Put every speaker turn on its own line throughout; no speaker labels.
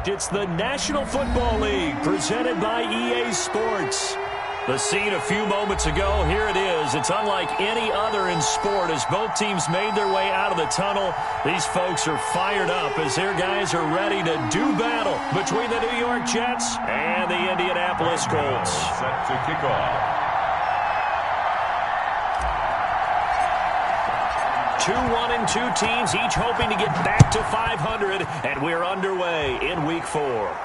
fact, it's the National Football League presented by EA Sports. The scene a few moments ago, here it is. It's unlike any other in sport as both teams made their way out of the tunnel. These folks are fired up as their guys are ready to do battle between the New York Jets and the Indianapolis Colts.
Set to kick off.
2-1-2 teams, each hoping to get back to 500, and we're underway in Week 4.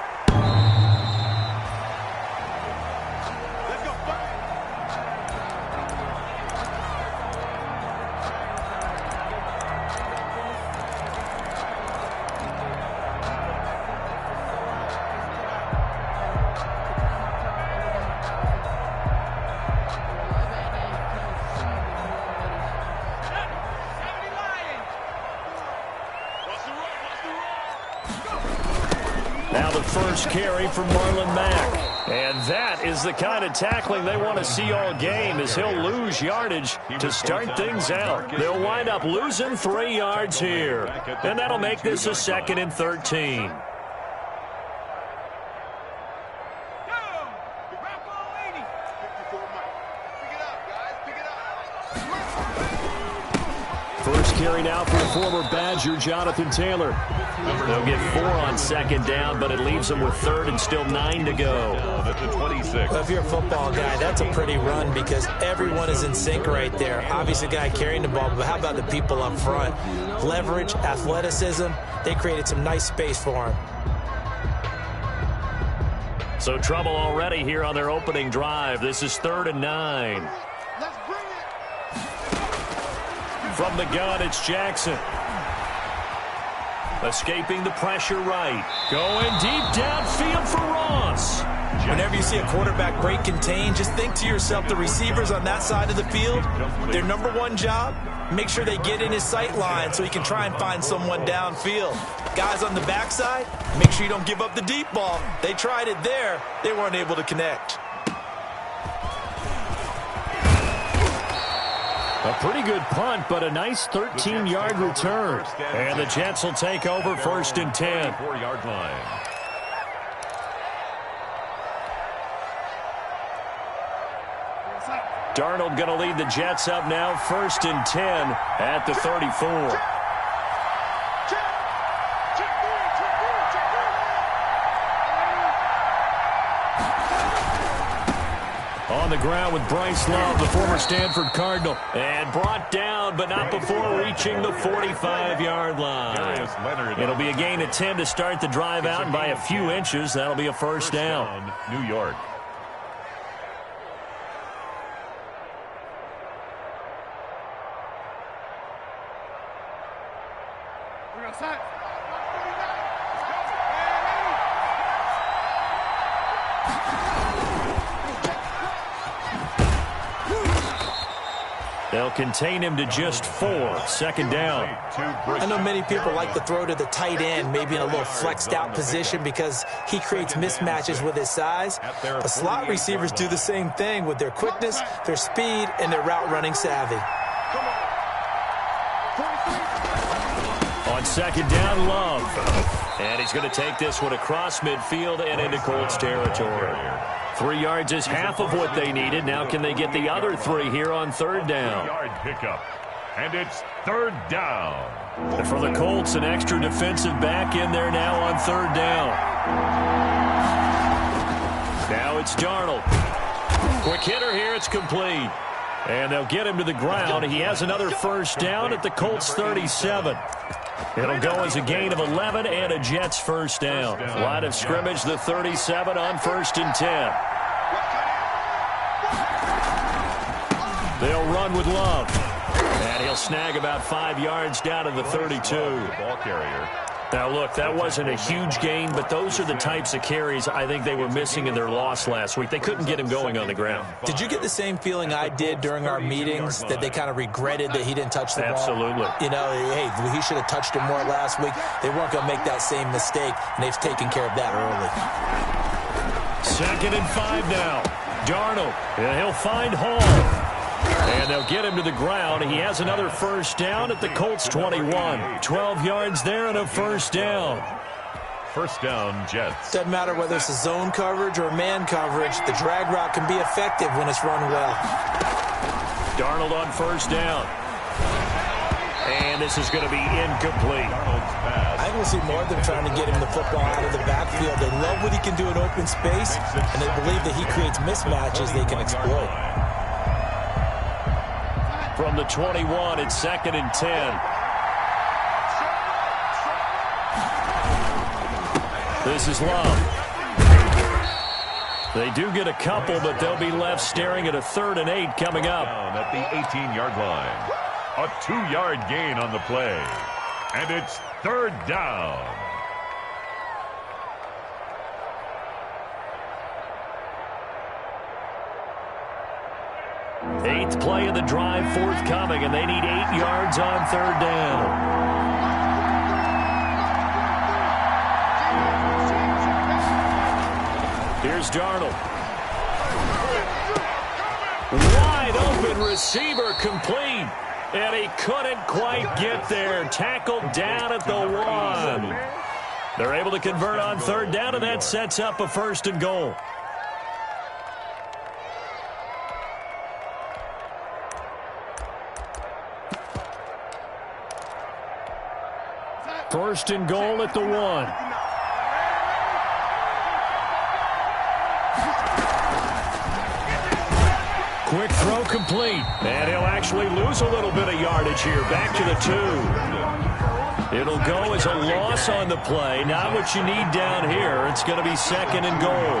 Now the first carry from Marlon Mack. And that is the kind of tackling they want to see all game as he'll lose yardage to start things out. They'll wind up losing 3 yards here. And that'll make this a 2nd and 13. First carry now for the former Badger, Jonathan Taylor. They'll get 4 on 2nd down, but it leaves them with 3rd and still 9 to go.
Well, if you're a football guy, that's a pretty run because everyone is in sync right there. Obviously, the guy carrying the ball, but how about the people up front? Leverage, athleticism, they created some nice space for him.
So trouble already here on their opening drive. This is 3rd and 9. From the gun, it's Jackson. Escaping the pressure right. Going deep downfield for Ross.
Whenever you see a quarterback break contain, just think to yourself, the receivers on that side of the field, their number one job, make sure they get in his sight line so he can try and find someone downfield. Guys on the backside, make sure you don't give up the deep ball. They tried it there. They weren't able to connect.
A pretty good punt, but a nice 13-yard return. And the Jets will take over 1st and 10.
4-yard line.
Darnold going to lead the Jets up now, 1st and 10 at the 34. On the ground with Bryce Love, the former Stanford Cardinal. And brought down, but not before reaching the 45-yard line. It'll be a gain of 10 to start the drive out, and by a few inches, that'll be a first down.
New York.
They'll contain him to just 4. 2nd down.
I know many people like to throw to the tight end, maybe in a little flexed out position because he creates mismatches with his size. But slot receivers do the same thing with their quickness, their speed, and their route running savvy.
On 2nd down, Love. And he's going to take this one across midfield and into Colts territory. 3 yards is half of what they needed. Now can they get the other 3 here on 3rd down?
3-yard pickup. And it's 3rd down.
And for the Colts, an extra defensive back in there now on 3rd down. Now it's Darnold. Quick hitter here. It's complete. And they'll get him to the ground. He has another first down at the Colts 37. It'll go as a gain of 11 and a Jets first down. Line of scrimmage, the 37 on 1st and 10. They'll run with Love. And he'll snag about 5 yards down to the 32.
Ball carrier.
Now, look, that wasn't a huge gain, but those are the types of carries I think they were missing in their loss last week. They couldn't get him going on the ground.
Did you get the same feeling I did during our meetings, that they kind of regretted that he didn't touch the ball?
Absolutely.
You know, hey, he should have touched it more last week. They weren't going to make that same mistake, and they've taken care of that early.
2nd and 5 now. Darnold, and he'll find Hall. And they'll get him to the ground. He has another first down at the Colts 21. 12 yards there and a first down.
First down, Jets.
Doesn't matter whether it's a zone coverage or man coverage. The drag route can be effective when it's run well.
Darnold on first down. And this is going to be incomplete.
I think we'll see more of them trying to get him the football out of the backfield. They love what he can do in open space, and they believe that he creates mismatches they can exploit.
From the 21, it's 2nd and 10. This is Love. They do get a couple, but they'll be left staring at a 3rd and 8 coming up.
Down at the 18-yard line. A 2-yard gain on the play. And it's 3rd down.
Eighth play of the drive forthcoming, and they need 8 yards on 3rd down. Here's Darnold. Wide open receiver complete. And he couldn't quite get there. Tackled down at the 1. They're able to convert on 3rd down, and that sets up a 1st and goal. First and goal at the 1. Quick throw complete. And he'll actually lose a little bit of yardage here. Back to the 2. It'll go as a loss on the play. Not what you need down here. It's going to be 2nd and goal.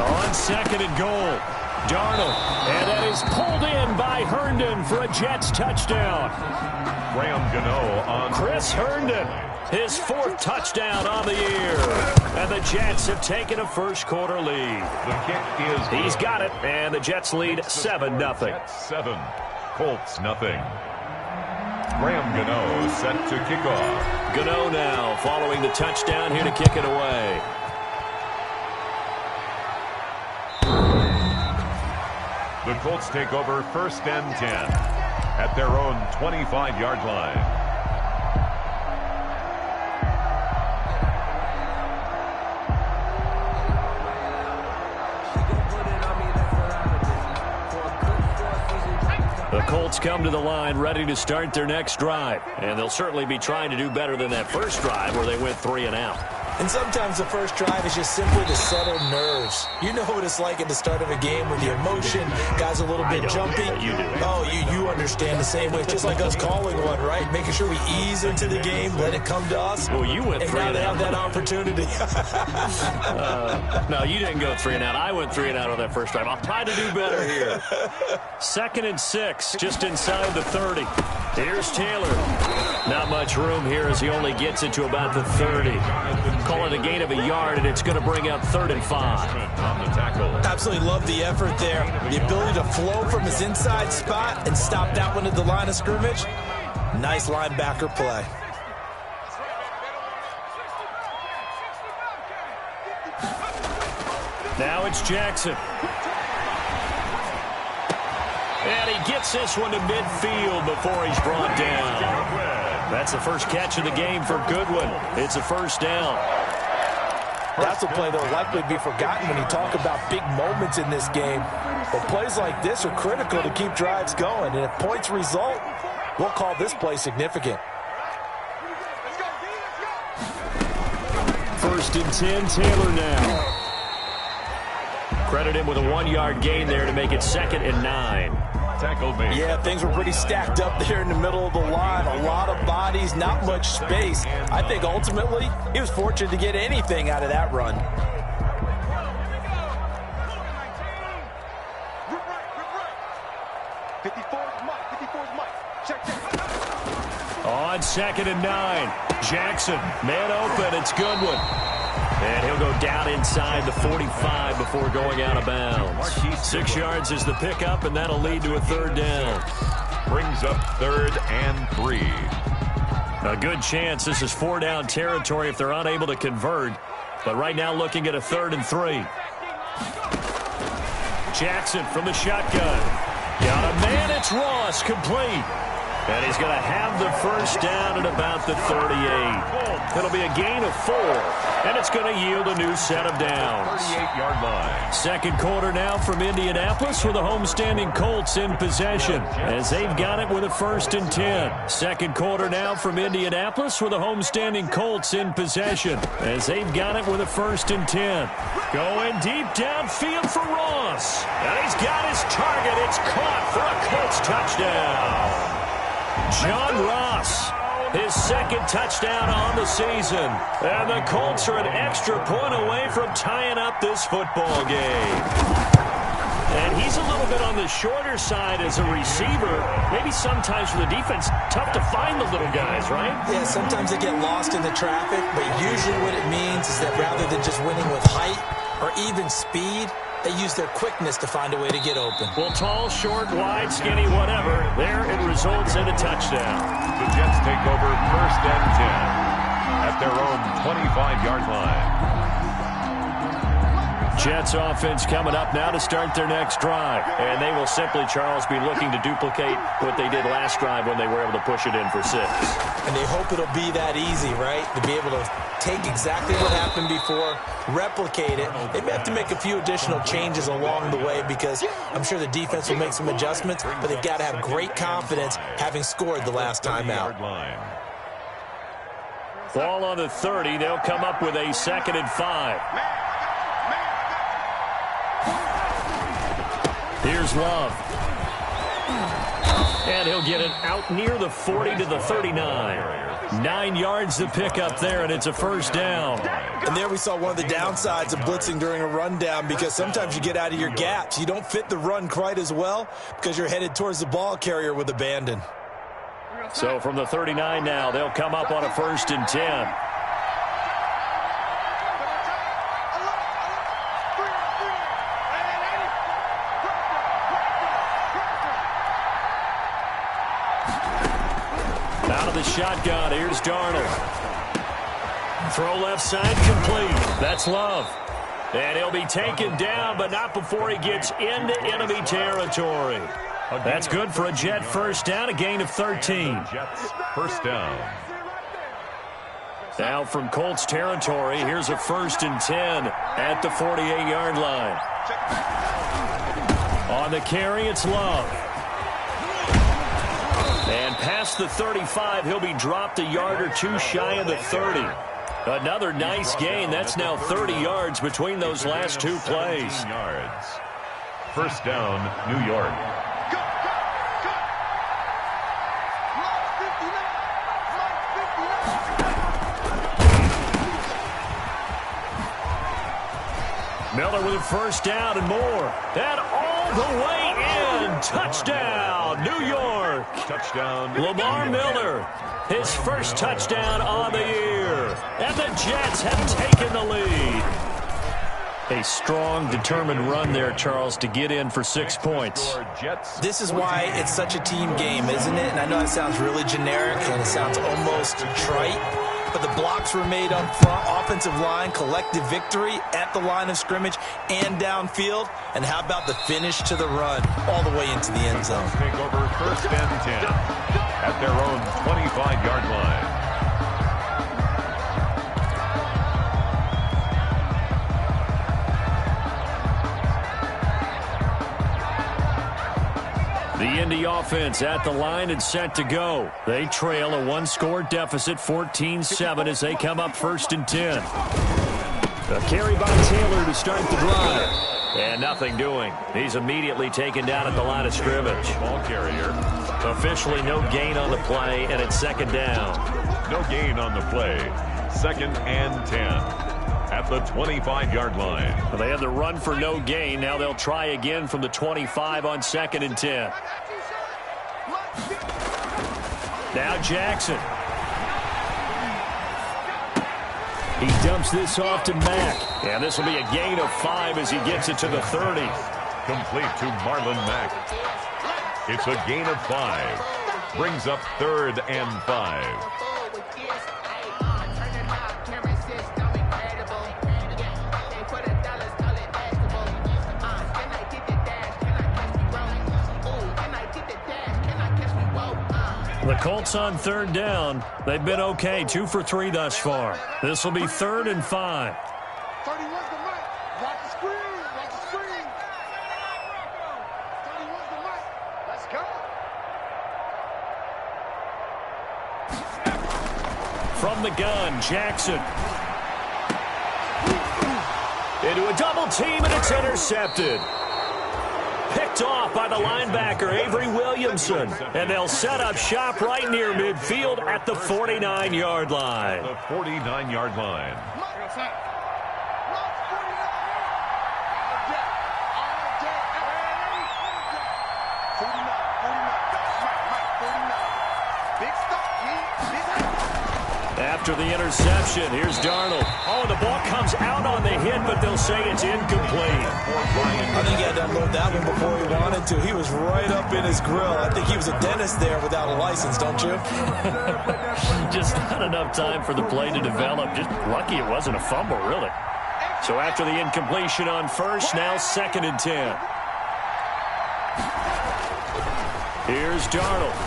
On 2nd and goal. Darnold. And that is pulled in by Herndon for a Jets touchdown.
Graham Gano on
Chris Herndon. His 4th touchdown on the year. And the Jets have taken a first-quarter lead.
The kick is good.
He's got it, and the Jets lead 7-0.
Jets 7, Colts nothing. Graham Gano set to kick off.
Gano now following the touchdown here to kick it away.
The Colts take over 1st and 10 at their own 25-yard line.
The Colts come to the line ready to start their next drive. And they'll certainly be trying to do better than that first drive where they went 3 and out.
And sometimes the first drive is just simply to settle nerves. You know what it's like at the start of a game with the emotion, guys a little bit jumpy.
You do.
Oh, you understand the same way. It's just like us calling one, right? Making sure we ease into the game, let it come to us.
Well, you went 3 and out.
And now they have that opportunity.
No, you didn't go 3 and out. I went 3 and out on that first drive. I'll try to do better here. 2nd and 6, just inside the 30. Here's Taylor. Not much room here as he only gets it to about the 30. Call it a gain of a yard, and it's going to bring up 3rd and 5.
On the tackle.
Absolutely love the effort there. The ability to flow from his inside spot and stop that one at the line of scrimmage. Nice linebacker play.
Now it's Jackson. And he gets this one to midfield before he's brought down. That's the first catch of the game for Goodwin. It's a 1st down.
That's a play that will likely be forgotten when you talk about big moments in this game. But plays like this are critical to keep drives going. And if points result, we'll call this play significant.
1st and 10, Taylor now. Credit him with a 1-yard gain there to make it 2nd and 9.
Tackle me.
Yeah, things were pretty stacked up there in the middle of the line. A lot of bodies, not much space. I think ultimately he was fortunate to get anything out of that run.
On 2nd and 9, Jackson, man open, it's Goodwin. And he'll go down inside the 45 before going out of bounds. 6 yards is the pickup, and that'll lead to a 3rd down.
Brings up 3rd and 3.
A good chance this is 4-down territory if they're unable to convert. But right now looking at a 3rd and 3. Jackson from the shotgun. Got a man, it's Ross, complete. And he's going to have the first down at about the 38. It'll be a gain of 4, and it's going to yield a new set of downs.
38-yard line.
Second quarter now from Indianapolis with the homestanding Colts in possession as they've got it with a 1st and 10. Second quarter now from Indianapolis with the homestanding Colts in possession as they've got it with a 1st and 10. Going deep downfield for Ross. And he's got his target. It's caught for a Colts touchdown. John Ross, his second touchdown on the season. And the Colts are an extra point away from tying up this football game. And he's a little bit on the shorter side as a receiver. Maybe sometimes for the defense, tough to find the little guys, right?
Yeah, sometimes they get lost in the traffic, but usually what it means is that rather than just winning with height or even speed, they use their quickness to find a way to get open.
Well, tall, short, wide, skinny, whatever, there it results in a touchdown.
The Jets take over 1st and 10 at their own 25-yard line.
Jets offense coming up now to start their next drive. And they will simply, Charles, be looking to duplicate what they did last drive when they were able to push it in for 6.
And they hope it'll be that easy, right? To be able to take exactly what happened before, replicate it. They may have to make a few additional changes along the way because I'm sure the defense will make some adjustments, but they've got to have great confidence having scored the last time out.
Ball on the 30. They'll come up with a 2nd and 5. Here's Love. And he'll get it out near the 40 to the 39. 9 yards to pick up there, and it's a 1st down.
And there we saw one of the downsides of blitzing during a rundown because sometimes you get out of your gaps. You don't fit the run quite as well because you're headed towards the ball carrier with abandon.
So from the 39 now, they'll come up on a 1st and 10. Out of the shotgun, here's Darnold. Throw left side complete. That's Love. And he'll be taken down, but not before he gets into enemy territory. That's good for a Jet 1st down, a gain of 13.
Jets 1st down.
Now from Colts territory, here's a 1st and 10 at the 48-yard line. On the carry, it's Love. And past the 35, he'll be dropped a yard or 2 shy of the 30. Another nice gain. That's now 30 yards between those last 2 plays.
17 yards. 1st down, New York.
Miller with a 1st down and more. And all the way in. Touchdown, New York.
Touchdown.
Lamar Miller, his 1st touchdown on the year. And the Jets have taken the lead. A strong, determined run there, Charles, to get in for 6 points.
This is why it's such a team game, isn't it? And I know it sounds really generic and it sounds almost trite, but the blocks were made up front, offensive line, collective victory at the line of scrimmage and downfield. And how about the finish to the run all the way into the end zone?
Take over 1st and 10 at their own 25-yard line.
The Indy offense at the line and set to go. They trail a 1-score deficit, 14-7, as they come up 1st and 10. A carry by Taylor to start the drive. And nothing doing. He's immediately taken down at the line of scrimmage.
Ball carrier.
Officially no gain on the play, and it's 2nd down.
No gain on the play. 2nd and 10 at the 25-yard line.
Well, they had the run for no gain. Now they'll try again from the 25 on 2nd and 10. Now Jackson. He dumps this off to Mack. And this will be a gain of 5 as he gets it to the 30.
Complete to Marlon Mack. It's a gain of 5. Brings up 3rd and 5.
The Colts on third down. They've been okay, 2 for 3 thus far. This will be 3rd and 5.
31's the mic. Watch the screen. Watch the screen. 31's the mic. Let's go.
From the gun, Jackson. Into a double team, and it's intercepted. Picked off by the linebacker, Avery Williamson. And they'll set up shop right near midfield at the 49-yard line.
The 49-yard line.
After the interception, here's Darnold. Oh, the ball comes out on the hit, but they'll say it's incomplete.
I think he had to unload that one before he wanted to. He was right up in his grill. I think he was a dentist there without a license, don't you?
Just not enough time for the play to develop. Just lucky it wasn't a fumble, really. So after the incompletion on first, now 2nd and 10. Here's Darnold.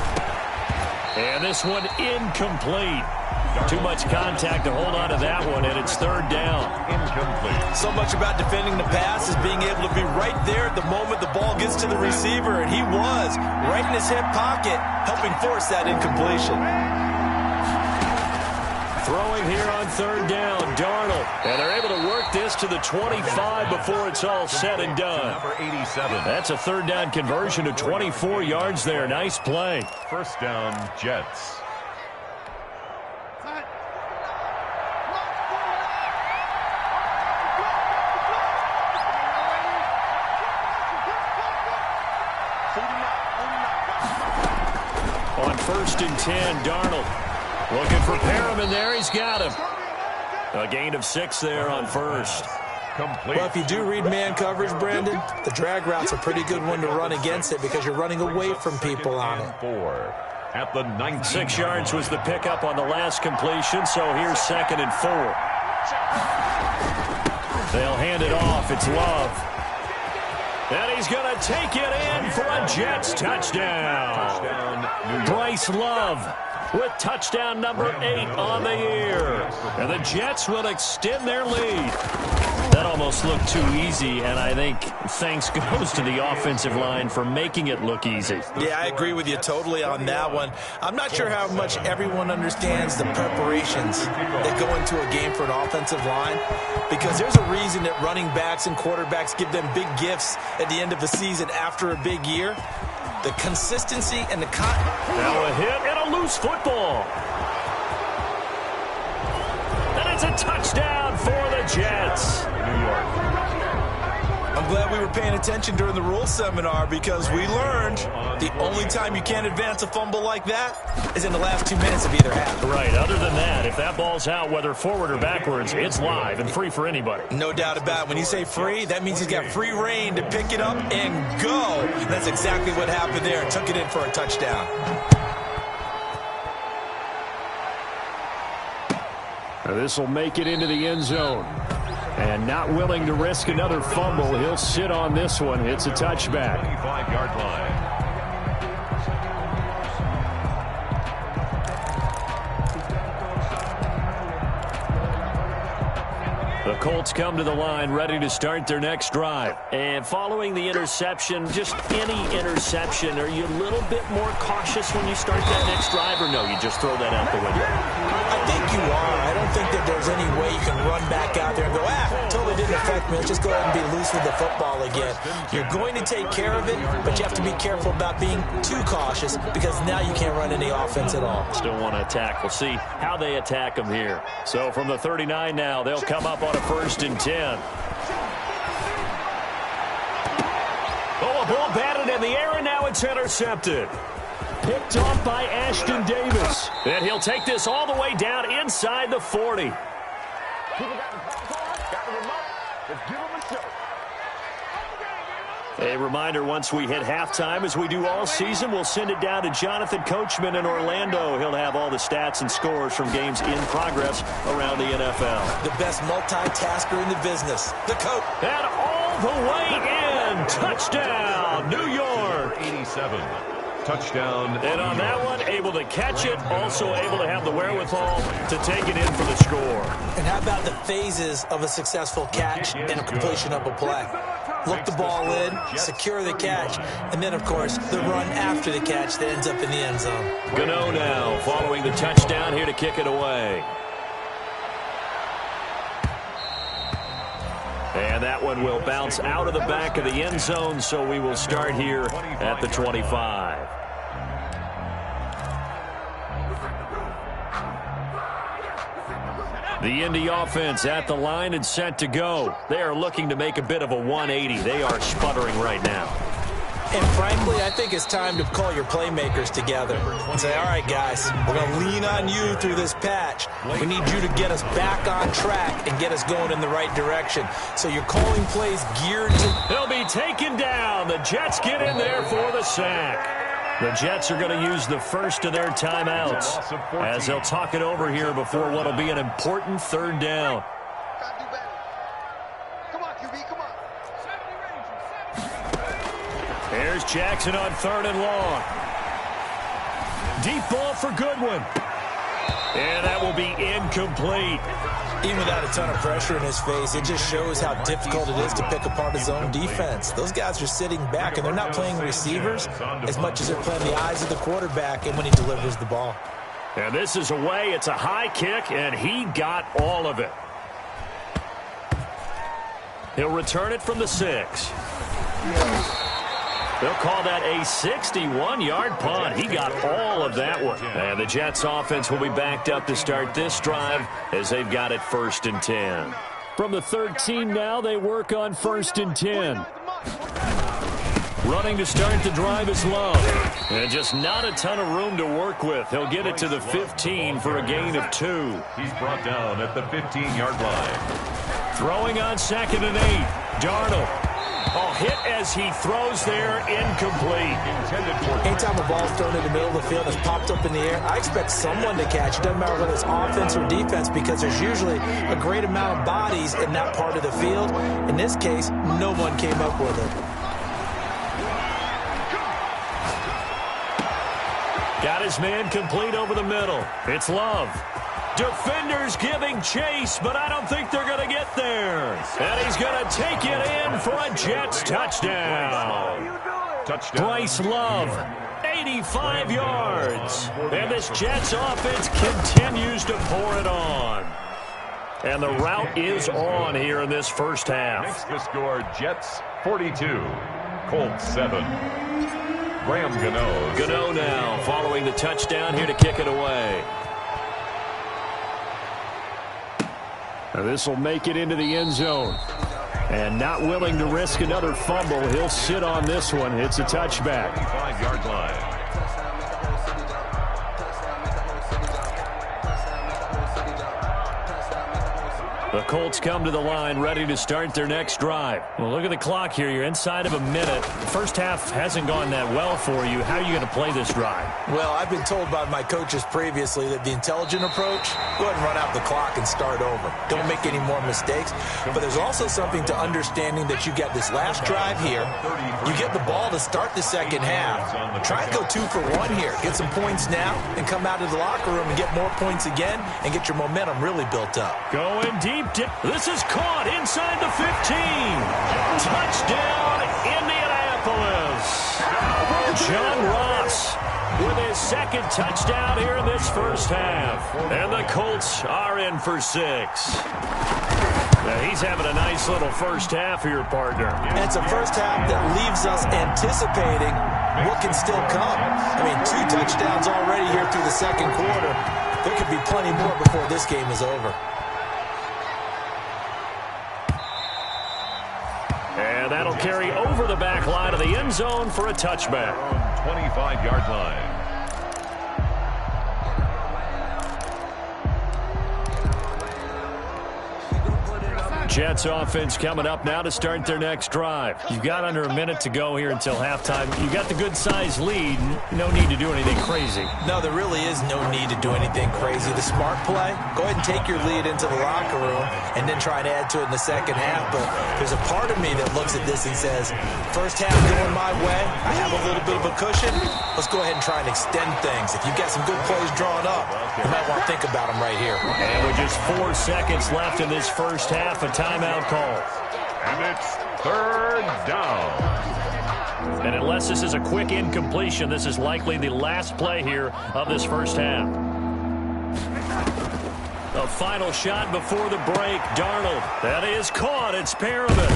And this one incomplete. Too much contact to hold on to that one, and it's 3rd down.
Incomplete.
So much about defending the pass is being able to be right there at the moment the ball gets to the receiver, and he was right in his hip pocket, helping force that incompletion.
Throwing here on 3rd down, Darnold. And they're able to work this to the 25 before it's all said and done.
Number 87.
That's a 3rd down conversion to 24 yards there. Nice play.
1st down, Jets.
On 1st and 10, Darnold looking for Perriman there. He's got him. A gain of 6 there on first.
Complete.
Well, if you do read man coverage, Brandon, the drag route's a pretty good one to run against it because you're running away from people on it.
4 at the 19.
6 yards was the pickup on the last completion, so here's 2nd and 4. They'll hand it off. It's Love. And he's going to take it in for a Jets touchdown. Bryce Love with touchdown number 8 on the year. And the Jets will extend their lead. That almost looked too easy, and I think thanks goes to the offensive line for making it look easy.
Yeah, I agree with you totally on that one. I'm not sure how much everyone understands the preparations that go into a game for an offensive line, because there's a reason that running backs and quarterbacks give them big gifts at the end of the season after a big year. The consistency and the
Now a hit and a loose football. And it's a touchdown for the Jets.
New York.
I'm glad we were paying attention during the rules seminar because we learned the only time you can't advance a fumble like that is in the last 2 minutes of either half.
Right. Other than that, if that ball's out, whether forward or backwards, it's live and free for anybody.
No doubt about it. When you say free, that means he's got free reign to pick it up and go. That's exactly what happened there. Took it in for a touchdown.
This will make it into the end zone. And not willing to risk another fumble, he'll sit on this one. It's a touchback.
25-yard line.
The Colts come to the line ready to start their next drive. And following the interception, just any interception, are you a little bit more cautious when you start that next drive, or no, you just throw that out the window?
I think you are. I don't think that there's any way you can run back out there and go, totally didn't affect me. Let's just go ahead and be loose with the football again. You're going to take care of it, but you have to be careful about being too cautious because now you can't run any offense at all.
Still want to attack. We'll see how they attack them here. So from the 39 now, they'll come up on a 1st and 10. Oh, a ball batted in the air, and now it's intercepted. Picked off by Ashton Davis. And he'll take this all the way down inside the 40. A reminder, once we hit halftime, as we do all season, we'll send it down to Jonathan Coachman in Orlando. He'll have all the stats and scores from games in progress around the NFL.
The best multitasker in the business, the coach.
And all the way in. Touchdown, New York.
87. touchdown.
And on that one, able to catch it, also able to have the wherewithal to take it in for the score.
And how about the phases of a successful catch and a completion of a play? Look the ball in, secure the catch, and then, of course, the run after the catch that ends up in the end zone.
Gano now following the touchdown here to kick it away. And that one will bounce out of the back of the end zone, so we will start here at the 25. The Indy offense at the line and set to go. They are looking to make a bit of a 180. They are sputtering right now.
And frankly, I think it's time to call your playmakers together and say, all right, guys, we're going to lean on you through this patch. We need you to get us back on track and get us going in the right direction. So you're calling plays geared to...
He'll be taken down. The Jets get in there for the sack. The Jets are going to use the first of their timeouts as they'll talk it over here before what will be an important third down.
Come on, QB, come on.
Here's Jackson on 3rd and long. Deep ball for Goodwin. And that will be incomplete.
Even without a ton of pressure in his face, it just shows how difficult it is to pick apart his own defense. Those guys are sitting back, and they're not playing receivers as much as they're playing the eyes of the quarterback and when he delivers the ball.
And this is away. It's a high kick, and he got all of it. He'll return it from the 6. They'll call that a 61-yard punt. He got all of that one. And the Jets offense will be backed up to start this drive as they've got it 1st and 10. From the 13 now, they work on 1st and 10. Running to start the drive is Love. And just not a ton of room to work with. He'll get it to the 15 for a gain of 2.
He's brought down at the 15-yard line.
Throwing on 2nd and 8. Darnold. Oh, hit as he throws there, incomplete.
Anytime a ball's thrown in the middle of the field, it's popped up in the air, I expect someone to catch it. Doesn't matter whether it's offense or defense, because there's usually a great amount of bodies in that part of the field. In this case, no one came up with it.
Got his man complete over the middle. It's Love. Defenders giving chase, but I don't think they're going to get there. And he's going to take it in for a Jets touchdown. Bryce Love, 85 yards. And this Jets offense continues to pour it on. And the route is on here in this first half.
Makes the score Jets 42, Colts 7. Graham Gano.
Gano now following the touchdown here to kick it away. This will make it into the end zone. And not willing to risk another fumble, he'll sit on this one. It's a touchback.
5-yard line.
The Colts come to the line ready to start their next drive. Well, look at the clock here. You're inside of a minute. The first half hasn't gone that well for you. How are you going to play this drive?
Well, I've been told by my coaches previously that the intelligent approach, go ahead and run out the clock and start over. Don't make any more mistakes. But there's also something to understanding that you got this last drive here. You get the ball to start the second half. Try and go 2 for 1 here. Get some points now and come out of the locker room and get more points again and get your momentum really built up.
Going deep. This is caught inside the 15. Touchdown, Indianapolis. John Ross with his 2nd touchdown here in this first half. And the Colts are in for 6. Now he's having a nice little first half here, partner.
And it's a first half that leaves us anticipating what can still come. I mean, 2 touchdowns already here through the second quarter. There could be plenty more before this game is over.
And that'll carry over the back line of the end zone for a touchback.
25-yard line.
Jets offense coming up now to start their next drive. You've got under a minute to go here until halftime. You've got the good-sized lead. No need to do anything crazy.
No, there really is no need to do anything crazy. The smart play, go ahead and take your lead into the locker room and then try and add to it in the second half. But there's a part of me that looks at this and says, first half going my way, I have a little bit of a cushion. Let's go ahead and try and extend things. If you've got some good plays drawn up, you might want to think about them right here.
And with just 4 seconds left in this first half, a timeout call.
And it's third down.
And unless this is a quick incompletion, this is likely the last play here of this first half. A final shot before the break. Darnold. That is caught. It's Perriman.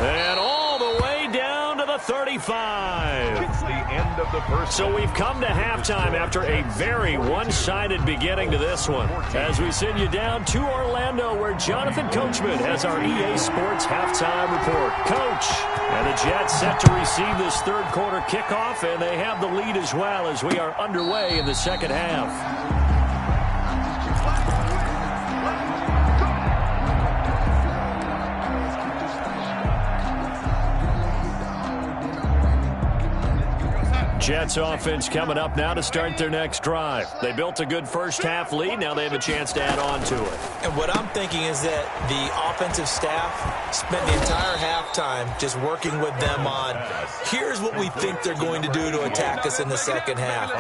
And all the way down to the 35.
It's the end of the first.
So we've come to halftime after a very one-sided beginning to this one. As we send you down to Orlando, where Jonathan Coachman has our EA Sports halftime report. Coach, and the Jets set to receive this third quarter kickoff, and they have the lead as well as we are underway in the second half. Jets offense coming up now to start their next drive. They built a good first half lead. Now they have a chance to add on to it.
And what I'm thinking is that the offensive staff spent the entire halftime just working with them on, here's what we think they're going to do to attack us in the second half.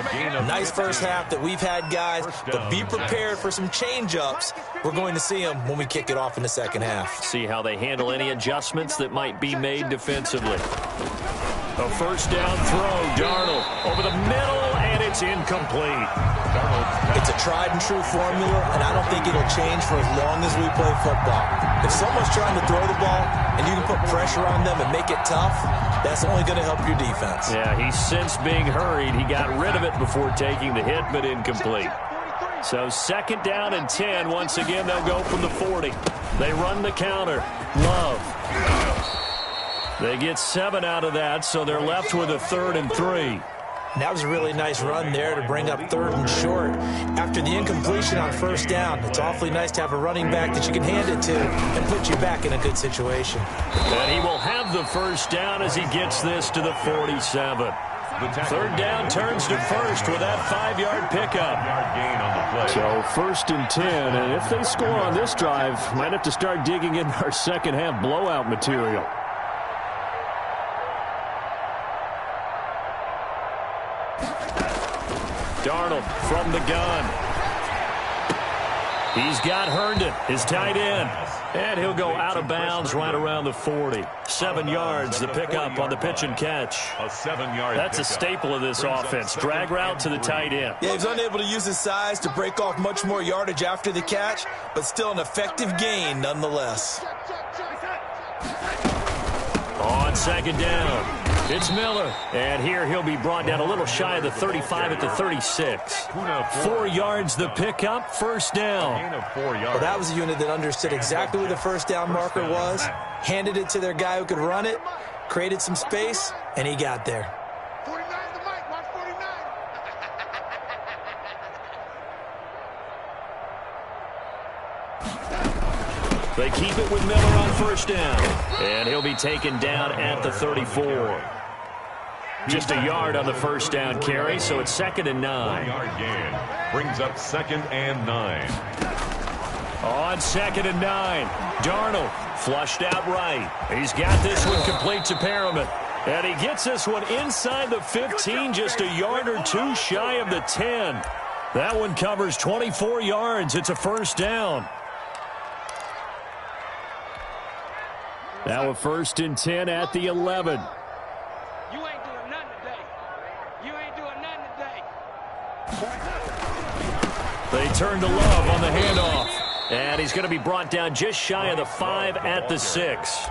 Nice first half that we've had, guys, but be prepared for some change-ups. We're going to see them when we kick it off in the second half.
See how they handle any adjustments that might be made defensively. A first down throw, Darnold over the middle, and it's incomplete.
It's a tried and true formula, and I don't think it'll change for as long as we play football. If someone's trying to throw the ball and you can put pressure on them and make it tough, that's only going to help your defense.
Yeah, he sensed being hurried. He got rid of it before taking the hit, but incomplete. So second down and 10. Once again, they'll go from the 40. They run the counter. Love. They get 7 out of that, so they're left with a 3rd and 3.
That was a really nice run there to bring up 3rd and short. After the incompletion on first down, it's awfully nice to have a running back that you can hand it to and put you back in a good situation.
And he will have the first down as he gets this to the 47. Third down turns to first with that 5-yard pickup. So first and 10, and if they score on this drive, might have to start digging in our second half blowout material. Darnold from the gun. He's got Herndon, his tight end. And he'll go out of bounds right around the 40. 7 yards, the pickup on the pitch and catch.
A 7-yard
That's a staple of this offense. Drag route to the tight end.
Yeah, he's unable to use his size to break off much more yardage after the catch, but still an effective gain nonetheless.
On second down, it's Miller. And here he'll be brought down a little shy of the 35 at the 36. 4 yards the pickup, first down.
Well, that was a unit that understood exactly where the first down marker was, handed it to their guy who could run it, created some space, and he got there.
49 the mic, watch 49.
They keep it with Miller on first down. And he'll be taken down at the 34. Just a yard on the first down carry, so it's 2nd and 9.
1-yard gain brings up 2nd and 9.
On 2nd and 9, Darnold flushed out right. He's got this one complete to Perriman. And he gets this one inside the 15, just a yard or two shy of the 10. That one covers 24 yards. It's a first down. Now a 1st and 10 at the 11.
You ain't doing nothing today. You ain't doing nothing today.
They turn to Love on the handoff. And he's going to be brought down just shy of the 5 at the 6.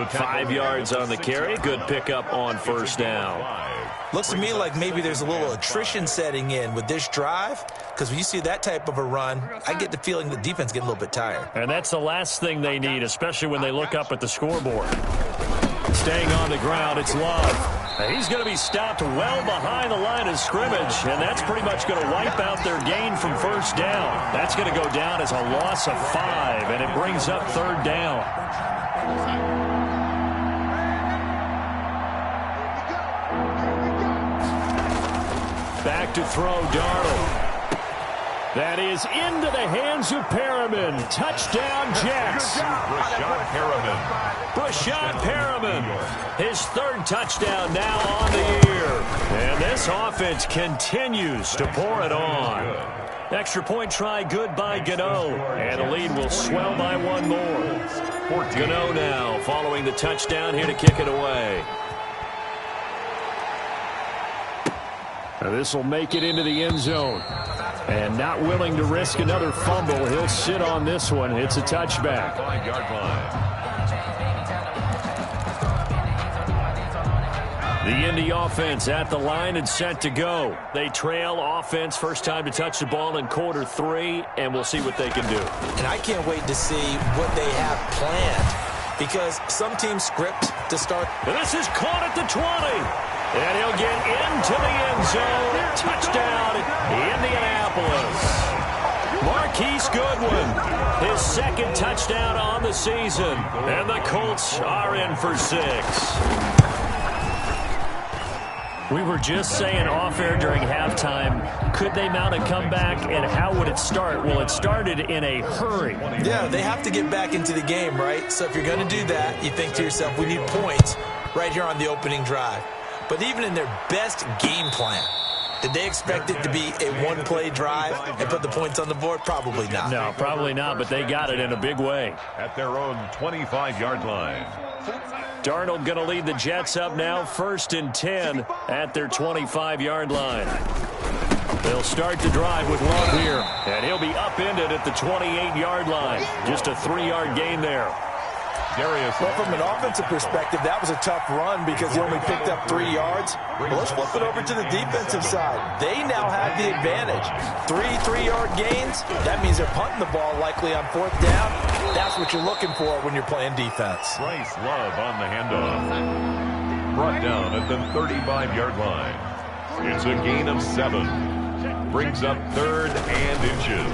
5 yards on the carry. Good pickup on first down.
Looks to me like maybe there's a little attrition setting in with this drive, because when you see that type of a run, I get the feeling the defense getting a little bit tired.
And that's the last thing they need, especially when they look up at the scoreboard. Staying on the ground, it's Love. He's going to be stopped well behind the line of scrimmage, and that's pretty much going to wipe out their gain from first down. That's going to go down as a loss of 5, and it brings up third down. Back to throw, Darnold. That is into the hands of Perriman. Touchdown, Jets. Brashad Perriman. His third touchdown now on the year. And this offense continues to pour it on. Extra point try good by Gano. And the lead will swell by one more. Gano now following the touchdown here to kick it away. This will make it into the end zone. And not willing to risk another fumble, he'll sit on this one. It's a touchback.
5-yard line.
The Indy offense at the line and set to go. They trail offense, first time to touch the ball in quarter 3, and we'll see what they can do.
And I can't wait to see what they have planned, because some teams script to start.
And this is caught at the 20. And he'll get into the end zone. Touchdown, Indianapolis. Marquise Goodwin, his second touchdown on the season. And the Colts are in for 6. We were just saying off-air during halftime, could they mount a comeback, and how would it start? Well, it started in a hurry.
Yeah, they have to get back into the game, right? So if you're going to do that, you think to yourself, we need points right here on the opening drive. But even in their best game plan, did they expect it to be a one-play drive and put the points on the board? Probably not.
No, probably not, but they got it in a big way.
At their own 25-yard line.
Darnold going to lead the Jets up now, 1st and 10 at their 25-yard line. They'll start the drive with Love here, and he'll be upended at the 28-yard line. Just a 3-yard gain there.
Well, from an offensive perspective, that was a tough run because he only picked up 3 yards. Well, let's flip it over to the defensive side. They now have the advantage. 3-3-yard gains. That means they're punting the ball likely on 4th down. That's what you're looking for when you're playing defense.
Bryce Love on the handoff. Brought down at the 35-yard line. It's a gain of 7. Brings up 3rd and inches.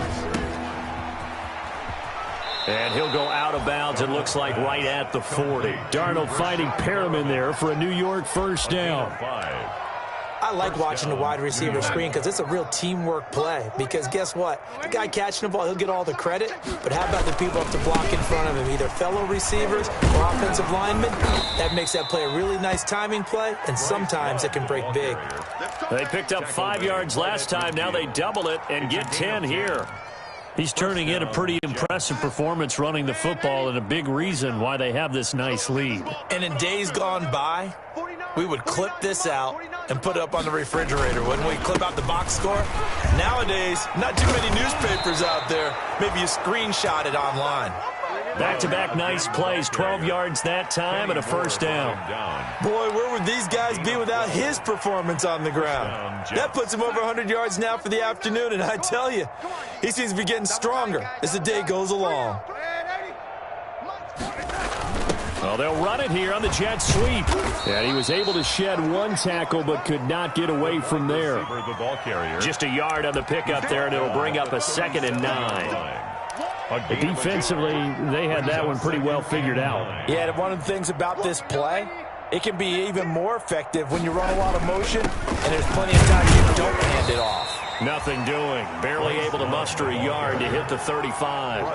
And he'll go out of bounds, it looks like, right at the 40. Darnold finding Perriman there for a New York first down.
I like watching the wide receiver screen because it's a real teamwork play. Because guess what? The guy catching the ball, he'll get all the credit. But how about the people up to block in front of him, either fellow receivers or offensive linemen? That makes that play a really nice timing play, and sometimes it can break big.
They picked up 5 yards last time. Now they double it and get 10 here. He's turning in a pretty impressive performance running the football, and a big reason why they have this nice lead.
And in days gone by, we would clip this out and put it up on the refrigerator, wouldn't we? Clip out the box score. Nowadays, not too many newspapers out there. Maybe you screenshot it online.
Back-to-back nice plays, 12 yards that time and a first down.
Boy, where would these guys be without his performance on the ground? That puts him over 100 yards now for the afternoon, and I tell you, he seems to be getting stronger as the day goes along.
Well, they'll run it here on the jet sweep. And he was able to shed one tackle but could not get away from there. Just a yard on the pickup there, and it'll bring up a 2nd and 9. Defensively, they had that one pretty well figured out.
Yeah, one of the things about this play, it can be even more effective when you run a lot of motion, and there's plenty of times you don't hand it off.
Nothing doing. Barely able to muster a yard to hit the 35.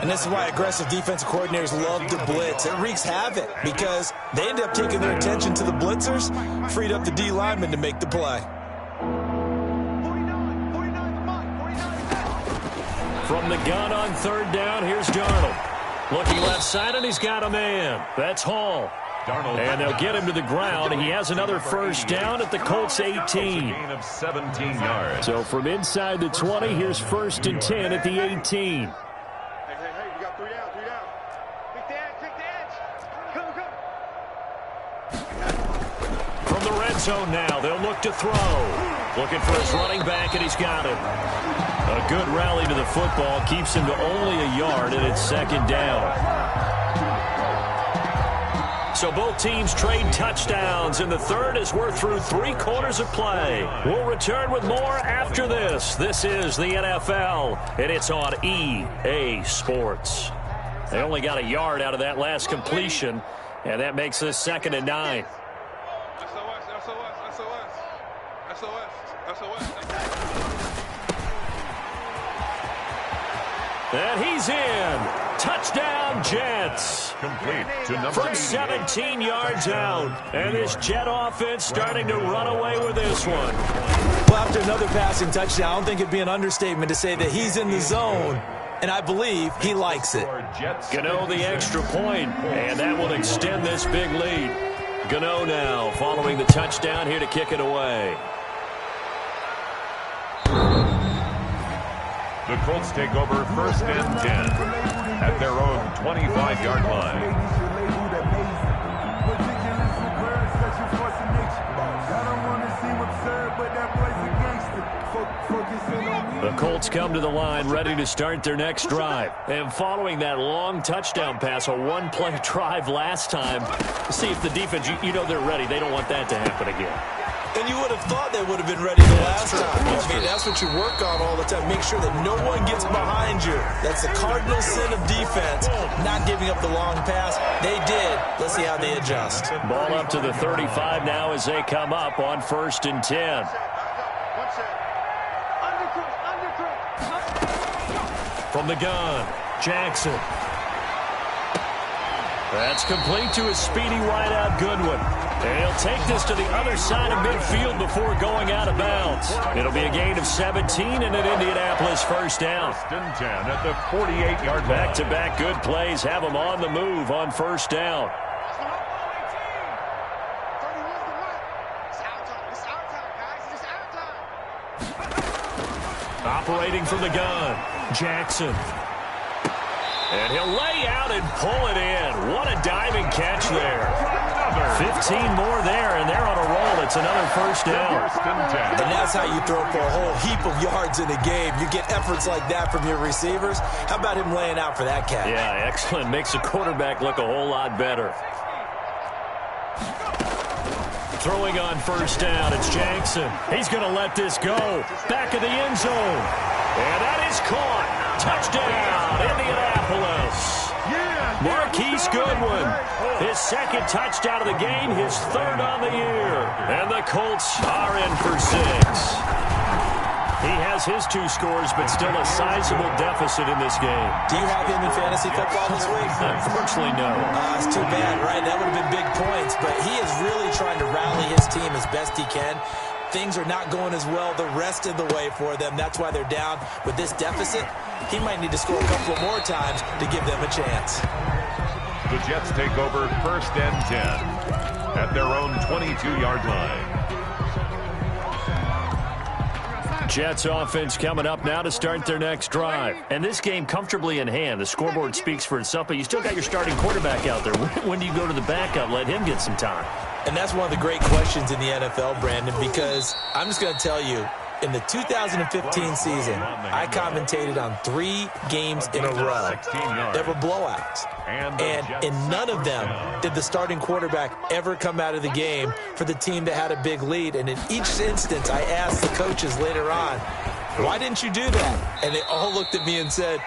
And this is why aggressive defensive coordinators love to blitz. It wreaks havoc because they end up taking their attention to the blitzers, freed up the D lineman to make the play.
From the gun on 3rd down, here's Darnold. Looking left side, and he's got a man. That's Hall. And they'll get him to the ground. He has another first down at the Colts 18. So from inside the 20, here's 1st and 10 at the 18.
Hey, you got 3 down, 3 down. Take the edge.
From the red zone now, they'll look to throw. Looking for his running back, and he's got it. A good rally to the football keeps him to only a yard, and it's 2nd down. So So both teams trade touchdowns in the third as we're through 3 quarters of play. We'll return with more after this. This is the NFL, and it's on EA Sports. They only got a yard out of that last completion, and that makes this 2nd and 9. And he's in. Touchdown, Jets.
Complete to number
From
88.
17 yards out. And this Jet offense starting to run away with this one.
Well, after another passing touchdown, I don't think it'd be an understatement to say that he's in the zone, and I believe he likes it.
Gano the extra point, and that will extend this big lead. Gano now following the touchdown here to kick it away.
The Colts take over 1st and 10 at their own 25-yard line.
The Colts come to the line ready to start their next drive. And following that long touchdown pass, a one-play drive last time, see if the defense, you know they're ready. They don't want that to happen again.
And you would have thought they would have been ready the last time. I mean, that's what you work on all the time. Make sure that no one gets behind you. That's the cardinal sin of defense, not giving up the long pass. They did. Let's see how they adjust.
Ball up to the 35 now as they come up on 1st and 10. From the gun, Jackson. That's complete to his speedy wideout Goodwin. And he'll take this to the other side of midfield before going out of bounds. It'll be a gain of 17 and an Indianapolis 1st down.
1st and 10 at the 48-yard line.
Back-to-back good plays have them on the move on 1st down. Operating from the gun, Jackson. And he'll lay out and pull it in. What a diving catch there. 15 more there, and they're on a roll. It's another 1st down.
And that's how you throw for a whole heap of yards in a game. You get efforts like that from your receivers. How about him laying out for that catch?
Yeah, excellent. Makes the quarterback look a whole lot better. Throwing on 1st down, it's Jackson. He's going to let this go. Back of the end zone. And that is caught. Touchdown, Indianapolis. Marquise Goodwin, his 2nd touchdown of the game, his 3rd on the year. And the Colts are in for 6. He has his 2 scores, but still a sizable deficit in this game.
Do you have him in fantasy football this week?
Unfortunately, no.
It's too bad, right? That would have been big points, but he is really trying to rally his team as best he can. Things are not going as well the rest of the way for them. That's why they're down with this deficit. He might need to score a couple more times to give them a chance.
The Jets take over 1st and 10 at their own 22-yard line.
Jets offense coming up now to start their next drive. And this game comfortably in hand. The scoreboard speaks for itself, but you still got your starting quarterback out there. When do you go to the backup? Let him get some time.
And that's one of the great questions in the NFL, Brandon, because I'm just going to tell you, in the 2015 season, I commentated on 3 games in a row. There were blowouts. And in none of them did the starting quarterback ever come out of the game for the team that had a big lead. And in each instance, I asked the coaches later on, why didn't you do that? And they all looked at me and said,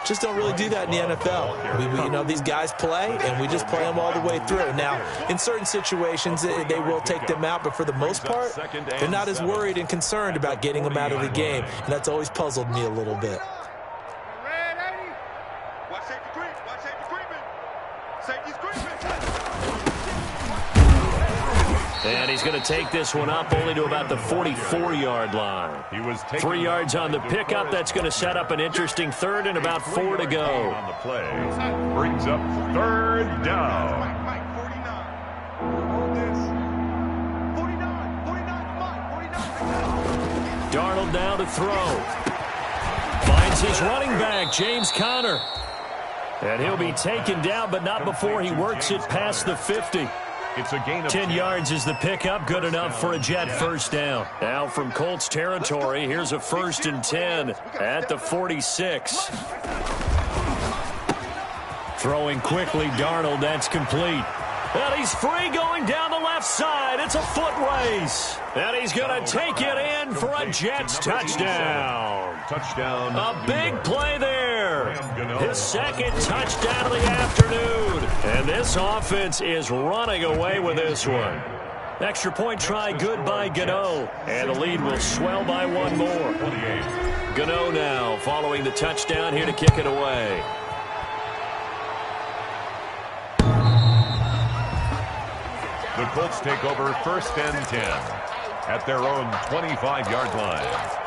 just don't really do that in the NFL. You know, these guys play, and we just play them all the way through. Now, in certain situations, they will take them out, but for the most part, they're not as worried and concerned about getting them out of the game, and that's always puzzled me a little bit.
And he's going to take this one up only to about the 44-yard line.
He was
3 yards on the pickup. That's going to set up an interesting 3rd and about 4 to go.
On the play. Brings up 3rd down.
Darnold now to throw. Finds his running back, James Conner. And he'll be taken down, but not before he works it past the 50.
It's a gain of
10 yards is the pickup. Good enough for a Jet 1st down. Now from Colts territory, here's a 1st and 10 at the 46. Throwing quickly, Darnold, that's complete. And he's free going down the left side. It's a foot race. And he's going to take it in for a Jets touchdown.
Touchdown.
A big play there. His second touchdown of the afternoon. And this offense is running away with this one. Extra point try good by Gano. And the lead will swell by one more. Gano now following the touchdown here to kick it away.
The Colts take over 1st and 10 at their own 25-yard line.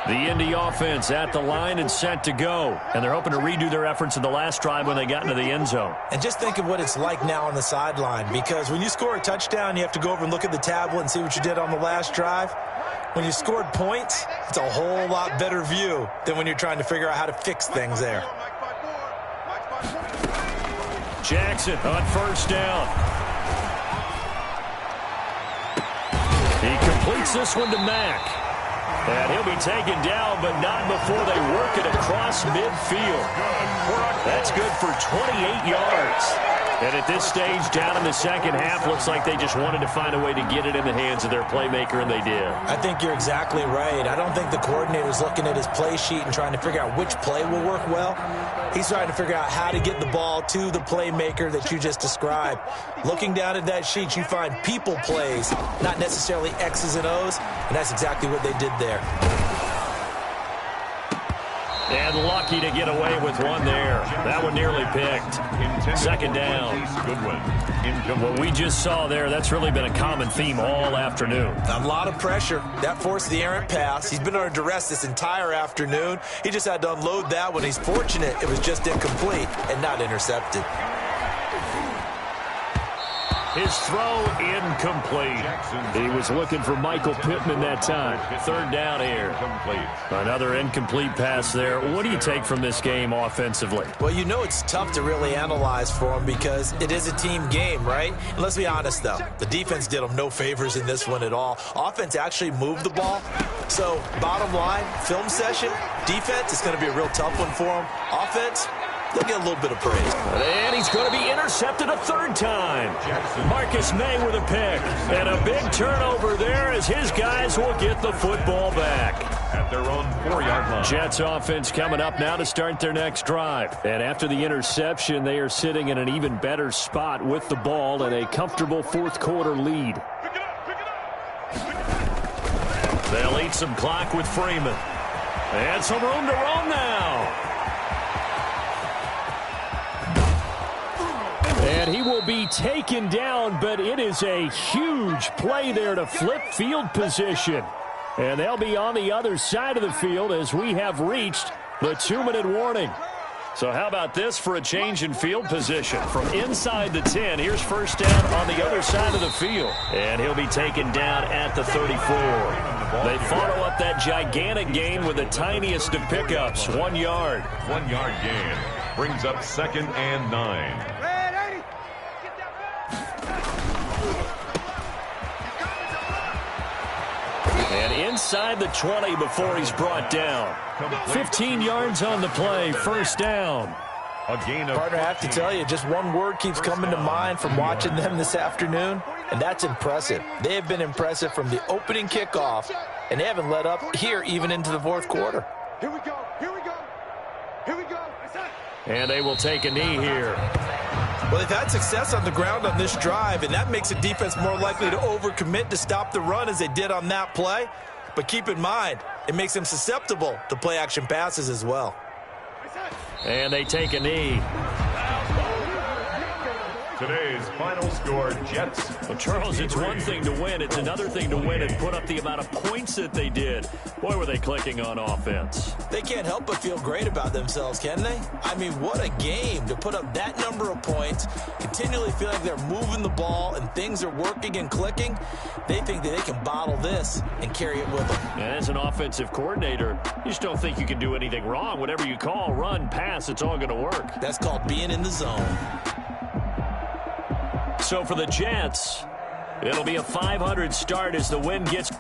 The Indy offense at the line and set to go. And they're hoping to redo their efforts in the last drive when they got into the end zone.
And just think of what it's like now on the sideline, because when you score a touchdown, you have to go over and look at the tablet and see what you did on the last drive. When you scored points, it's a whole lot better view than when you're trying to figure out how to fix things there.
Jackson on 1st down. He completes this one to Mack. And he'll be taken down, but not before they work it across midfield. That's good for 28 yards. And at this stage, down in the second half, looks like they just wanted to find a way to get it in the hands of their playmaker, and they did.
I think you're exactly right. I don't think the coordinator's looking at his play sheet and trying to figure out which play will work well. He's trying to figure out how to get the ball to the playmaker that you just described. Looking down at that sheet, you find people plays, not necessarily X's and O's, and that's exactly what they did there.
And lucky to get away with one there. That one nearly picked. 2nd down. What we just saw there, that's really been a common theme all afternoon.
A lot of pressure. That forced the errant pass. He's been under duress this entire afternoon. He just had to unload that one. He's fortunate it was just incomplete and not intercepted.
His throw incomplete. He was looking for Michael Pittman that time. 3rd down here. Another incomplete pass there. What do you take from this game offensively?
Well, you know it's tough to really analyze for him because it is a team game, right? And let's be honest, though. The defense did him no favors in this one at all. Offense actually moved the ball. So, bottom line, film session, defense is going to be a real tough one for him. Offense, they'll get a little bit of praise.
And he's going to be intercepted a 3rd time. Marcus May with a pick. And a big turnover there as his guys will get the football back.
At their own 4-yard line.
Jets offense coming up now to start their next drive. And after the interception, they are sitting in an even better spot with the ball and a comfortable 4th quarter lead. They'll eat some clock with Freeman. And some room to roam now. And he will be taken down, but it is a huge play there to flip field position. And they'll be on the other side of the field as we have reached the 2-minute warning. So how about this for a change in field position? From inside the 10, here's 1st down on the other side of the field. And he'll be taken down at the 34. They follow up that gigantic gain with the tiniest of pickups, 1 yard.
1-yard gain brings up 2nd and 9.
And inside the 20 before he's brought down. 15 yards on the play, 1st down.
A gain of
Partner, I have to tell you, just one word keeps coming to mind from watching them this afternoon, and that's impressive. They have been impressive from the opening kickoff, and they haven't let up here even into the 4th quarter.
Here we go. Here we go. Here we go.
And they will take a knee here.
Well, they've had success on the ground on this drive, and that makes the defense more likely to overcommit to stop the run as they did on that play. But keep in mind, it makes them susceptible to play-action passes as well.
And they take a knee.
Today's final score, Jets.
Well, Charles, it's one thing to win. It's another thing to win and put up the amount of points that they did. Boy, were they clicking on offense.
They can't help but feel great about themselves, can they? I mean, what a game to put up that number of points, continually feel like they're moving the ball and things are working and clicking. They think that they can bottle this and carry it with them.
And as an offensive coordinator, you just don't think you can do anything wrong. Whatever you call, run, pass, it's all going to work.
That's called being in the zone.
So for the Jets, it'll be a 500 start as the win gets